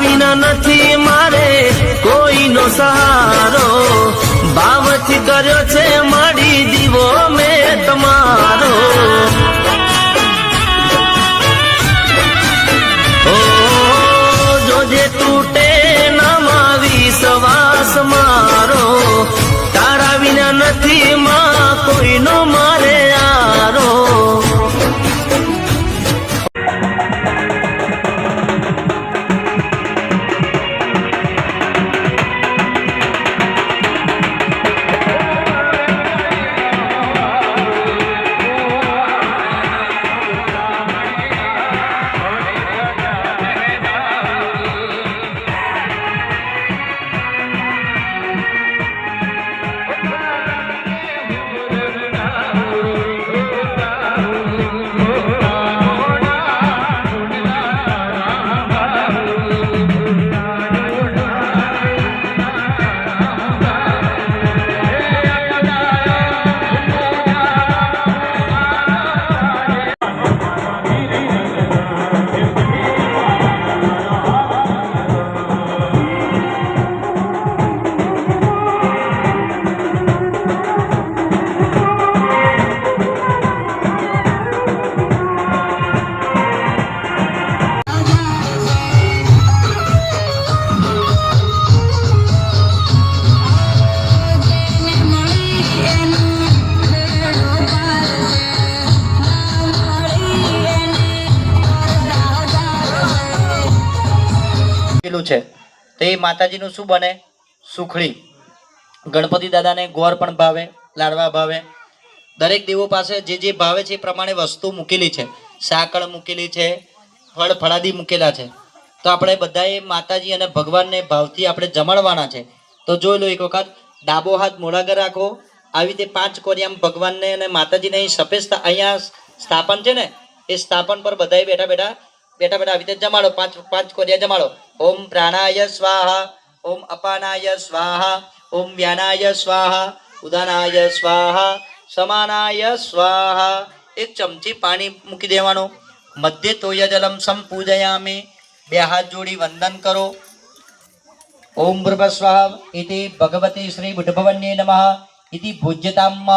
વિના નથી મારે કોઈનો સહારો, ભાવથી કર્યો છે મારી દીવો મેં તમારો। ઓ જોજે તૂટે નામાં વિશ્વાસ મારો, તારા વિના નથી માં કોઈનો મારે યારો। છે તો એ માતાજીનું શું બને? સુખડી। ગણપતિ દાદાને ગોળ પણ ભાવે, લાડવા ભાવે, દરેક દેવો પાસે જે જે ભાવે છે એ પ્રમાણે વસ્તુ મૂકેલી છે, સાકળ મૂકેલી છે, ફળ ફળાદી મૂકેલા છે। તો આપણે બધાએ માતાજી અને ભગવાનને ભાવથી આપણે જમાડવાના છે। તો જોઈ લો, એક વખત ડાબો હાથ મોઢા આગળ રાખો, આવી રીતે 5 કોરિયામ ભગવાનને અને માતાજીને અહીં સફેદ અહીંયા સ્થાપન છે ને, એ સ્થાપન પર બધાએ બેઠા બેઠા આવી રીતે જમાડો, 5 કોરિયા જમાડો। ओम प्राणाय स्वाहा, ओम अपानाय स्वाहा, ओम व्यानाय स्वाहा, उदानाय स्वाहा, समानाय स्वाहा। एक चमची पानी मूकी देवानो। मध्य तोय जलम संपूजयामि, 2 हाथ जोड़ी वंदन करो। ओम भूर्भुवः स्वाहा इति भगवती श्री बुद्धभवन्ये नमः इति भुज्यताम्।